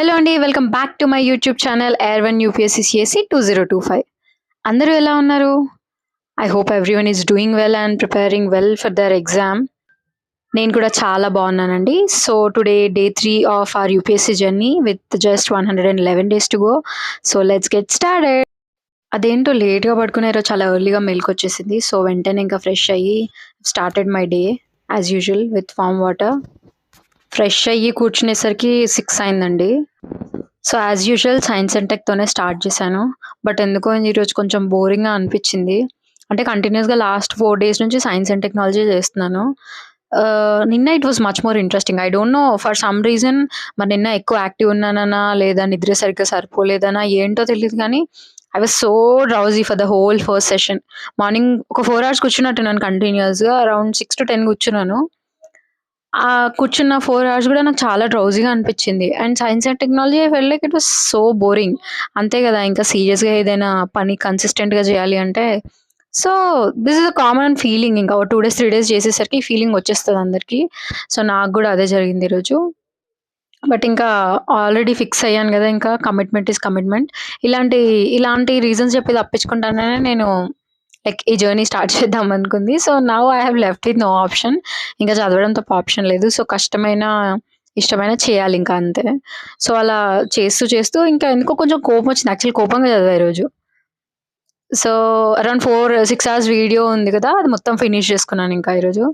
Hello అండి. Welcome back to my YouTube channel AIR one UPSC CSE 2025. అందరూ ఎలా ఉన్నారు? I hope everyone is doing well and preparing well for the exam. నేను కూడా చాలా బాగున్నానండి. So today day 3 of our UPSC journey with just 111 days to go. So let's get started. అదేంటో లేట్‌గా పడుకున్నారో చాలా ఎర్లీగా మెలుకువొచ్చేసింది. సో వెంటనే ఇంకా ఫ్రెష్ అయ్యి started my day as usual with warm water. Fresh అయ్యి కూర్చునేసరికి 6 అయిందండి. So as usual science and టెక్‌తోనే స్టార్ట్ చేశాను. బట్ ఎందుకో ఈరోజు కొంచెం బోరింగ్‌గా అనిపించింది. అంటే కంటిన్యూయస్‌గా లాస్ట్ 4 డేస్ నుంచి సైన్స్ అండ్ టెక్నాలజీ చేస్తున్నాను. నిన్న it was much more interesting. I don't know for some reason మరి నిన్న ఎక్కువ యాక్టివ్ ఉన్నాననా, లేదా నిద్ర సరిగ్గా సరిపోలేదనా ఏంటో తెలీదు కానీ I was so drowsy for the whole first session. Morning ఒక 4 అవర్స్ కూర్చున్నట్టున్నాను కంటిన్యూయస్‌గా. అరౌండ్ 6-10 కూర్చున్నాను. కూర్చున్న 4 అవర్స్ గూడా నాకు చాలా డ్రౌజీగా అనిపిచ్చింది. And science and technology I felt like it was so boring. అంతే గదా! ఇంకా సీరియస్‌గా ఏదైనా పని కన్సిస్టెంట్‌గా జేయాలి అంటే so, this is a common feeling. ఇంకా ఓ 2 డేస్, 3 డేస్ చేసేసరికి ఈ ఫీలింగ్ వచ్చేస్తది అందరికి. సో, నాకు గూడా అదే జరిగింది ఈరోజు. బట్ ఇంకా ఆల్రెడీ ఫిక్స్ అయ్యాను గదా! ఇంకా కమిట్మెంట్ ఈస్ కమిట్మెంట్. ఇలాంటి ఇలాంటి రీజన్స్ చెప్పి తప్పించుకుంటాననే నేను లైక్ ఈ జర్నీ స్టార్ట్ చేద్దాం అనుకుంది. So, now I have left with no option. ఇంకా చదవడం తప్ప ఆప్షన్ లేదు. సో, కష్టమైన, ఇష్టమైన చేయాలింకా అంతే. సో, అలా చేస్తూ, చేస్తూ ఇంకా ఎందుకో కొంచెం కోపమొచ్చింది. యాక్చువల్లీ కోపంగా చదివా ఈరోజు. సో, అరౌండ్ 6 అవర్స్ వీడియో ఉంది కదా! అది మొత్తం ఫినిష్ చేసుకున్నానింకా ఈరోజు.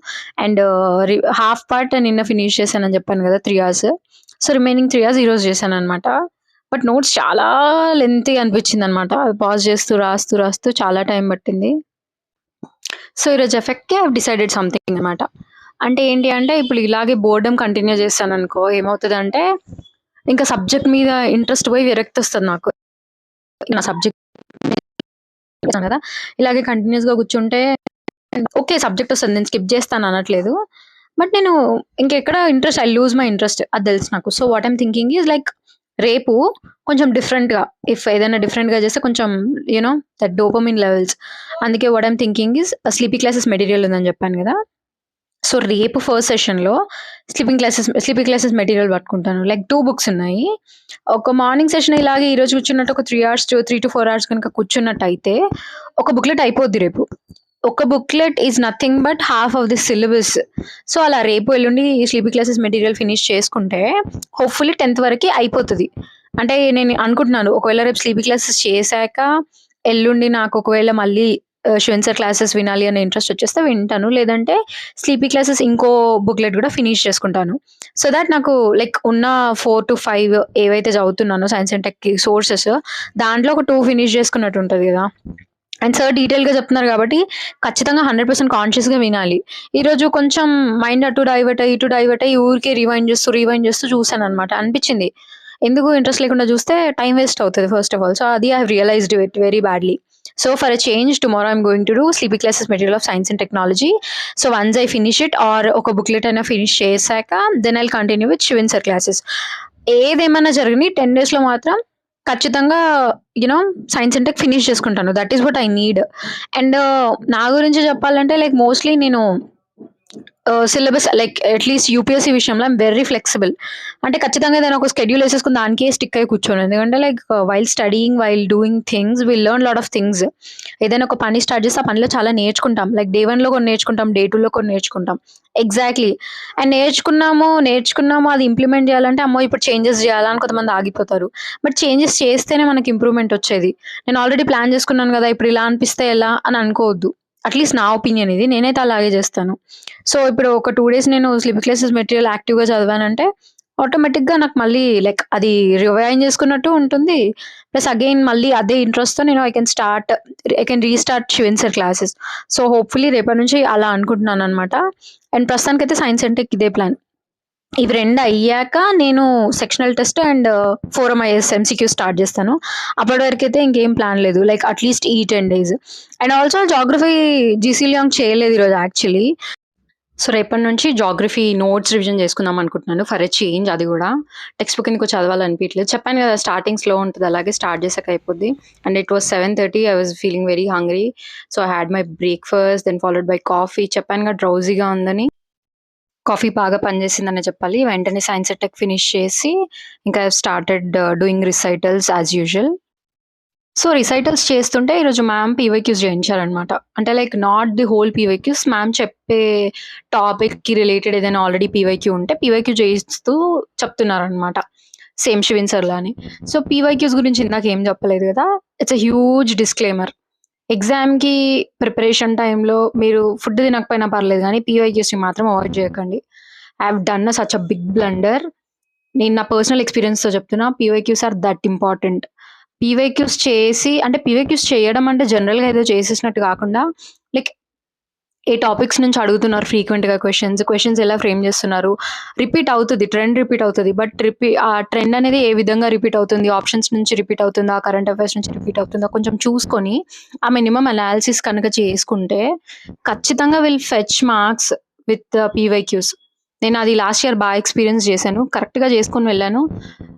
అండ్ హాఫ్ పార్ట్ నిన్న ఫినిష్ చేశానని చెప్పాను కదా! 3 అవర్స్. సో, రిమైనింగ్ 3 అవర్స్ ఈరోజు చేశాననమాట. బట్ నోట్స్ చాలా లెంతీగా అనిపించిందనమాట. పాజ్ చేస్తూ, రాస్తూ, రాస్తూ చాలా టైం పట్టింది. సో, ఈరోజు ఎఫెక్ట్‌గా ఐ హావ్ డిసైడెడ్ సంథింగ్ అనమాట. అంటే ఏంటి అంటే, ఇప్పుడు ఇలాగే బోర్డమ్ కంటిన్యూ చేశాననుకో ఏమవుతదంటే, ఇంకా సబ్జెక్ట్ మీద ఇంట్రెస్ట్ పోయి విరక్తొస్తది నాకు. నా సబ్జెక్ట్ చేశాను కదా! ఇలాగే కంటిన్యూయస్‌గా కూర్చుంటే ఓకే. సబ్జెక్ట్ వస్తది. నేను స్కిప్ చేస్తాను అనట్లేదు. బట్ నేను ఇంకెక్కడ interest I lose my interest అది తెలుసు నాకు. So, what I'm thinking is like రేపు కొంచెం డిఫరెంట్‌గా ఏదైనా డిఫరెంట్‌గా చేస్తే కొంచెం దట్ డోపమైన్ లెవెల్స్. అందుకే what I'm thinking is sleepy classes material ఉందని చెప్పాను కదా! సో, రేపు ఫస్ట్ సెషన్‌లో స్లీపీ క్లాసెస్ మెటీరియల్ పట్టుకుంటాను. లైక్ 2 బుక్స్ ఉన్నాయి. ఒక మార్నింగ్ సెషన్ ఇలాగే ఈరోజు కూర్చున్నట్టు ఒక 3-4 అవర్స్ కనుక కూర్చున్నట్టయితే ఒక బుక్‌లెట్ అయిపోద్ది రేపు. ఒక booklet is nothing but half of the syllabus. So, అలా రేపు, ఎల్లుండి ఈ స్లీపీ క్లాసెస్ మెటీరియల్ ఫినిష్ చేసుకుంటే హోప్‌ఫుల్లీ 10థ్ వరకి అయిపోతది. అంటే నేను అనుకుంటున్నాను ఒకవేళ రేపు స్లీపీ క్లాసెస్ చేశాక ఎల్లుండి నాకు ఒకవేళ మళ్ళీ శివన్ సార్ క్లాసెస్ వినాలి అనే ఇంట్రెస్ట్ వచ్చేస్తే వింటాను. లేదంటే స్లీపీ క్లాసెస్ ఇంకో బుక్‌లెట్ కూడా ఫినిష్ చేసుకుంటాను. సో థట్ నాకు లైక్ ఉన్న 4-5 ఏవైతే చదువుతున్నానో సైన్స్ అండ్ టెక్‌కి సోర్సెస్ దాంట్లో ఒక 2 ఫినిష్ చేసుకున్నట్టు ఉంటది గదా! అండ్ సార్ డీటెయిల్‌గా చెప్తున్నారు కాబట్టి ఖచ్చితంగా 100% కాన్షియస్‌గా వినాలి. ఈరోజు కొంచెం మైండ్ అటు డైవర్ట్ అయ్యి, ఇటు డైవర్ట్ అయ్యి ఊరికే రివైండ్ చేస్తూ చూసాననమాట. అనిపిచ్చింది. ఎందుకు ఇంట్రెస్ట్ లేకుండా చూస్తే టైమ్ వేస్ట్ అవుతది ఫస్ట్ ఆఫ్ ఆల్. సో, అది I have realized it very badly. So, for a change tomorrow I'm going to do sleepy classes material of science and technology. So, once I finish it or ఒక booklet అయినా finish చేశాక then I'll continue with Sivan sir classes. ఏదేమన్నా జరగని 10 డేస్‌లో మాత్రం ఖచ్చితంగా science and tech finish చేసుకుంటాను. That is what I need. And నా గురించి చెప్పాలంటే లైక్ మోస్ట్‌లీ నేను సిలబస్ లైక్ అట్‌లీస్ట్ యూపీఎస్సీ విషయంలో ఐయామ్ వెరీ ఫ్లెక్సిబుల్. అంటే ఖచ్చితంగా ఏదైనా ఒక షెడ్యూల్ ఏసేసుకొని దానికే స్టిక్ అయ్యి కూర్చోను. ఎందుకంటే like while studying, while doing things we learn lot of things. ఏదైనా ఒక పని స్టార్ట్ చేస్తే ఆ పనిలో చాలా నేర్చుకుంటాం. లైక్ డే 1లో కొన్ని నేర్చుకుంటాం. డే 2లో కొన్ని నేర్చుకుంటాం. ఎగ్జాక్ట్‌లీ. అండ్ నేర్చుకున్నాము అది ఇంప్లిమెంట్ చేయాలంటే అమ్మో! ఇప్పుడు చేంజెస్ చేయాలా అని కొంతమంది ఆగిపోతారు. బట్ చేంజెస్ చేస్తేనే మనకి ఇంప్రూవ్‌మెంట్ వచ్చేది. నేను ఆల్రెడీ ప్లాన్ చేసుకున్నాను కదా! ఇప్పుడు ఇలా అనిపిస్తే ఎలా అని అనుకోవద్దు. అట్‌లీస్ట్ నా ఒపీనియన్ ఇది. నేనైతే అలాగే చేస్తాను. సో, ఇప్పుడు ఒక 2 డేస్ నేను స్లీపీ క్లాసెస్ మెటీరియల్ యాక్టివ్‌గా చదివానంటే ఆటోమేటిక్‌గా నాకు మళ్ళీ లైక్ అది రివైండ్ చేసుకున్నట్టు ఉంటుంది. ప్లస్ అగైన్ మళ్ళీ అదే ఇంట్రెస్ట్‌తో నేను I can restart Sivan sir classes. So, hopefully రేపటి నుంచి అలా అనుకుంటున్నాననమాట. అండ్ ప్రస్తుతానికైతే సైన్స్ అండ్ టెక్ ఇదే ప్లాన్. ఇవి 2 అయ్యాక నేను sectional test and forum IS MCQ start చేస్తాను. అప్పటి వరకైతే ఇంకేం ప్లాన్ లేదు. లైక్ అట్‌లీస్ట్ ఈ 10 days. And also geography GC Liang చేయలేదు ఈరోజు యాక్చువల్లీ. సో, రేపటి నుంచి జాగ్రఫీ నోట్స్ రివిజన్ చేసుకుందాం అనుకుంటున్నాను. ఫర్ ఎ చేంజ్ అది గూడా. టెక్స్ట్ బుక్ ఎందుకో చదవాలనిపియట్లేదు. చెప్పాను గదా! స్టార్టింగ్ స్లో ఉంటది. అలాగే స్టార్ట్ చేసాక అయిపోద్ది. And it was 7:30 I was feeling very hungry. So, I had my breakfast then followed by coffee. చెప్పానుగా డ్రౌజీగా ఉందని. కాఫీ బాగా పనిచేసిందనే చెప్పాలి. వెంటనే సైన్స్ ఎట్ టెక్ ఫినిష్ చేసి ఇంకా started doing recitals as usual. So, recitals చేస్తుంటే ఈరోజు మ్యామ్ పీవైక్యూస్ చేయించారనమాట. అంటే like not the whole PYQs, ma'am చెప్పే టాపిక్‌కి రిలేటెడ్ ఏదైనా ఆల్రెడీ పీవైక్యూ ఉంటే పీవైక్యూ చేయిస్తూ చెప్తున్నారనమాట. సేమ్ శివిన్ సర్ లానే. సో, పీవైక్యూస్ గురించి ఇందాకేం చెప్పలేదు గదా! It's a huge disclaimer. ఎగ్జామ్‌కి ప్రిపరేషన్ టైమ్‌లో మీరు ఫుడ్ తినకపోయినా పర్లేదు గానీ పీవైక్యూస్‌ని మాత్రం అవాయిడ్ చేయకండి. I have done such a big blunder. నేను నా పర్సనల్ ఎక్స్‌పీరియన్స్‌తో చెప్తున్నా. PYQs are that important. PYQs చేసి అంటే పీవైక్యూస్ చేయడం అంటే జనరల్‌గా ఏదో చేసేసినట్టు కాకుండా లైక్ ఏ టాపిక్స్ నుంచి అడుగుతున్నారు ఫ్రీక్వెంట్‌గా క్వెషన్స్ ఎలా ఫ్రేమ్ చేస్తున్నారు. రిపీట్ అవుతది. ట్రెండ్ రిపీట్ అవుతది. బట్ ఆ ట్రెండ్ అనేది ఏ విధంగా రిపీట్ అవుతుంది. ఆప్షన్స్ నుంచి రిపీట్ అవుతుందా? కరెంట్ అఫైర్స్ నుంచి రిపీట్ అవుతుందా? కొంచెం చూసుకొని ఆ మినిమమ్ అనాలిసిస్ కనుక చేసుకుంటే ఖచ్చితంగా will fetch marks with PYQs. నేను అది లాస్ట్ ఇయర్ బాగా ఎక్స్‌పీరియన్స్ చేశాను. కరెక్ట్‌గా చేసుకొని వెళ్ళాను.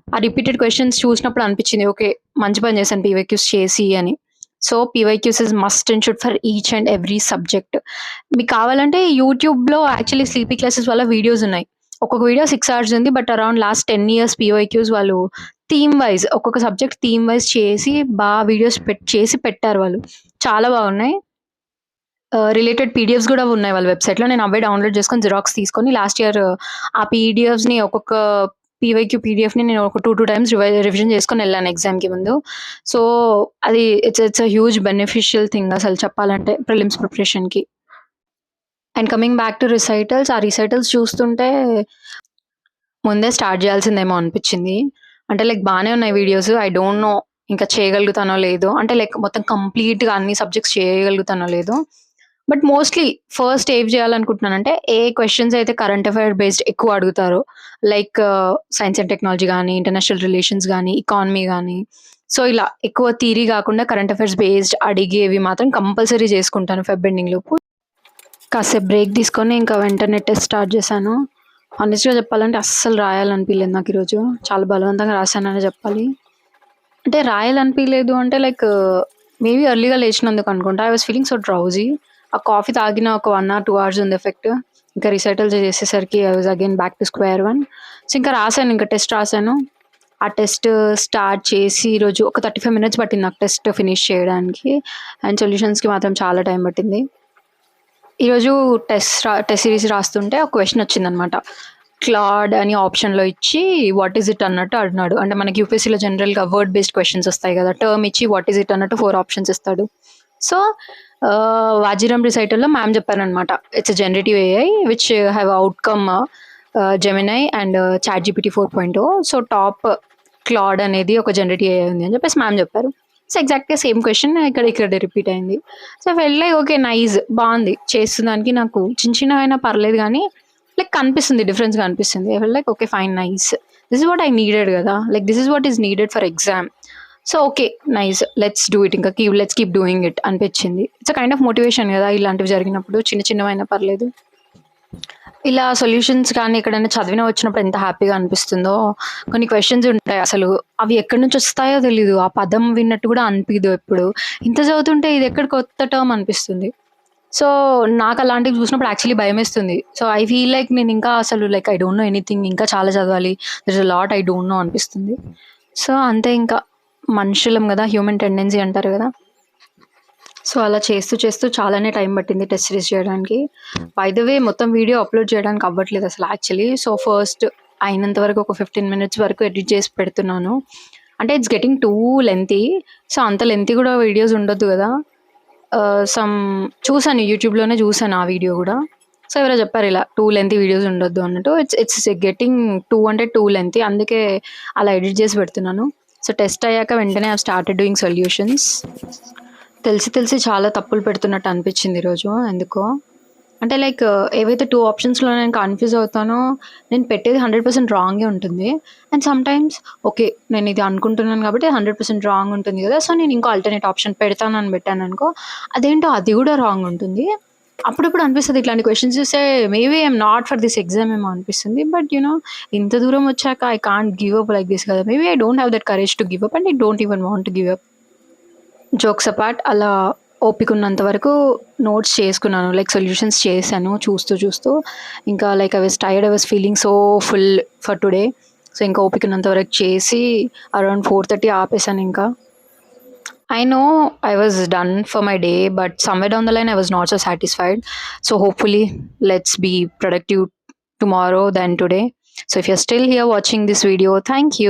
ఆ రిపీటెడ్ క్వెషన్స్ చూసినప్పుడు అనిపించింది. ఓకే. మంచి పని చేశాను పీవైక్యూస్ చేసి అని. So, PYQs is must and should for each and every subject. మీకు కావాలంటే యూట్యూబ్‌లో యాక్చువల్లీ స్లీపీ క్లాసెస్ వల్ల వీడియోస్ ఉన్నాయి. ఒక్కొక్క వీడియో 6 అవర్స్ ఉంది. But around last 10 years PYQs వాళ్ళు థీమ్ వైస్ ఒక్కొక్క సబ్జెక్ట్ థీమ్ వైస్ చేసి వీడియోస్ చేసి పెట్టారు వాళ్ళు. చాలా బాగున్నాయి. రిలేటెడ్ పీడిఎఫ్స్ గూడా ఉన్నాయి వాళ్ళ వెబ్‌సైట్‌లో. నేను అవే డౌన్‌లోడ్ చేసుకొని జిరాక్స్ తీసుకొని లాస్ట్ ఇయర్ ఆ పీడిఎఫ్స్‌ని ఒక్కొక్క పీవైక్యూ పీడిఎఫ్‌ని నేను ఒక 2 టైమ్స్ రివిజన్ చేసుకొనెళ్ళాను ఎగ్జామ్‌కి ముందు. సో, అది it's a huge beneficial thing అసలు చెప్పాలంటే ప్రిలిమ్స్ ప్రిపరేషన్‌కి. And coming back to recitals. ఆ రిసైటల్స్ చూస్తుంటే ముందే స్టార్ట్ చేయాల్సిందేమో అనిపిచ్చింది. అంటే లైక్ బానే ఉన్నాయి వీడియోస్. ఐ డోంట్ నో ఇంకా చేయగలుగుతానో లేదో. అంటే లైక్ మొత్తం కంప్లీట్‌గా అన్ని సబ్జెక్ట్స్ చేయగలుగుతానో లేదో. బట్ మోస్ట్‌లీ ఫస్ట్ ఏం చేయాలనుకుంటున్నానంటే, ఏ క్వెషన్స్ అయితే కరెంట్ అఫైర్ బేస్డ్ ఎక్కువ అడుగుతారో, లైక్ సైన్స్ అండ్ టెక్నాలజీ గానీ, ఇంటర్నేషనల్ రిలేషన్స్ గానీ, ఎకానమీ గానీ, సో, ఇలా ఎక్కువ థియరీ గాకుండా కరెంట్ అఫైర్స్ బేస్డ్ అడిగేవి మాత్రం కంపల్సరీ చేసుకుంటాను ఫెబ్ ఎండింగ్ లోపు. కాసేపు బ్రేక్ తీసుకొని ఇంకా వెంటనే టెస్ట్ స్టార్ట్ చేశాను. హానెస్ట్‌గా చెప్పాలంటే అస్సలు రాయాలనిపియలేదు నాకు ఈరోజు. చాలా బలవంతంగా రాశాననే చెప్పాలి. అంటే రాయాలనిపియలేదు అంటే లైక్ మేబీ ఎర్లీగా లేచినందుకు అనుకుంటా. I was feeling so drowsy. ఆ కాఫీ తాగిన ఒక 1 ఆర్ 2 అవర్స్ ఉంది ఎఫెక్ట్. ఇంకా రిసైటల్ చేసేసరికి I was again back to square one. So, ఇంకా రాసాను. ఇంకా టెస్ట్ రాసాను. ఆ టెస్ట్ స్టార్ట్ చేసి ఈరోజు ఒక 35 మినిట్స్ పట్టింది నాకు టెస్ట్ ఫినిష్ చేయడానికి. అండ్ సొల్యూషన్స్‌కి మాత్రం చాలా టైం పట్టింది. ఈరోజు టెస్ట్ సిరీస్ రాస్తుంటే ఒక క్వెషన్ వచ్చిందనమాట. క్లాడ్ అని ఆప్షన్‌లో ఇచ్చి వాట్ ఈస్ ఇట్ అన్నట్టు అడిగినాడు. అంటే మనకి యూపీఎస్సీలో జనరల్‌గా వర్డ్ బేస్డ్ క్వెషన్స్ వస్తాయి కదా! టర్మ్ ఇచ్చి వాట్ ఈస్ ఇట్ అన్నట్టు 4 ఆప్షన్స్ ఇస్తాడు. సో, వాజీరామ్ రిసైటల్‌లో మ్యామ్ చెప్పారనమాట. It's a generative AI which have outcome Gemini and ChatGPT 4.0. So, top Claude అనేది ఒక జనరేటివ్ ఏఐ ఉంది అని చెప్పేసి మ్యామ్ చెప్పారు. సో, ఎగ్జాక్ట్‌గా సేమ్ క్వెషన్ ఇక్కడ రిపీట్ అయింది. So, felt like okay. Nice బావుంది. చేస్తుదానికి నాకు చిన్నవైనా పర్లేదు గానీ లైక్ కనిపిస్తుంది. డిఫరెన్స్ కనిపిస్తుంది. I felt like okay. Fine. Nice. This is what I needed గదా! Like this is what is needed for exam. So, okay. Nice. Let's do it. ఇంకా let's keep doing it అనిపిచ్చింది. It's a kind of motivation గదా! ఇలాంటివి జరిగినప్పుడు చిన్నవైనా పర్లేదు. ఇలా solutions కానీ ఎక్కడైనా చదివిన వచ్చినప్పుడు ఎంత హ్యాపీగా అనిపిస్తుందో. కొన్ని క్వెషన్స్ ఉంటాయి అసలు. అవి ఎక్కడి నుంచి వస్తాయో తెలీదు. ఆ పదం విన్నట్టు కూడా అనిపియదు ఎప్పుడు. ఇంత చదువుతుంటే ఇది ఎక్కడ కొత్త టర్మ్ అనిపిస్తుంది. సో, నాకు అలాంటివి చూసినప్పుడు యాక్చువల్లీ భయమేస్తుంది. సో, ఐ ఫీల్ లైక్ నేను ఇంకా అసలు like I don't know anything. ఇంకా చాలా చదవాలి. There is a lot I don't know అనిపిస్తుంది. సో, అంతే ఇంకా మనుషులం గదా! హ్యూమన్ టెండెన్సీ అంటారు గదా! సో, అలా చేస్తూ చాలానే టైం పట్టింది టెస్ట్ సిరీస్ చేయడానికి. బై ద వే మొత్తం వీడియో అప్‌లోడ్ చేయడానికి అవ్వట్లేదు అసలు యాక్చువల్లీ. సో, ఫస్ట్ అయినంత వరకు ఒక 15 మినిట్స్ వరకు ఎడిట్ చేసి పెడుతున్నాను. అంటే it's getting two lengthy. So, అంత లెంతీ కూడా వీడియోస్ ఉండొద్దు గదా! చూసాను యూట్యూబ్‌లోనే చూసాను ఆ వీడియో గూడా. సో, ఎవరో చెప్పారు ఇలా టూ లెంతీ వీడియోస్ ఉండొద్దు అన్నట్టు. ఇట్స్ గెట్టింగ్ టూ అంటే టూ లెంతీ. అందుకే అలా ఎడిట్ చేసి పెడుతున్నాను. సో, టెస్ట్ అయ్యాక వెంటనే I have started doing solutions. తెలిసి చాలా తప్పులు పెడుతున్నట్టు అనిపిచ్చింది ఈరోజు ఎందుకో. అంటే లైక్ ఏవైతే 2 ఆప్షన్స్‌లో నేను కన్‌ఫ్యూజ్ అవుతానో, నేను పెట్టేది 100% రాంగే ఉంటుంది. And sometimes okay. నేను ఇది అనుకుంటున్నాను కాబట్టి 100% రాంగ్ ఉంటుంది గదా! సో, నేను ఇంకో ఆల్టర్‌నేట్ ఆప్షన్ పెడతానని పెట్టాననుకో, అదేంటో అది గూడా రాంగ్ ఉంటుంది. అప్పుడప్పుడు అనిపిస్తది ఇట్లాంటి క్వెషన్స్ చూస్తే maybe I am not for this exam ఏమో అనిపిస్తుంది. బట్ ఇంత దూరం వచ్చాక I can't give up like this కదా! Maybe I don't have that courage to give up and I don't even want to give up. Jokes apart అలా ఓపిక ఉన్నంత వరకు నోట్స్ చేసుకున్నాను. లైక్ సొల్యూషన్స్ చేశాను చూస్తూ. ఇంకా like I was tired. I was feeling so full for today. So, ఇంకా ఓపిక ఉన్నంత వరకు చేసి అరౌండ్ 4:30 ఆపేసాను ఇంకా. I know I was done for my day, but somewhere down the line I was not so satisfied. So hopefully, let's be productive tomorrow than today. So if you're still here watching this video, thank you.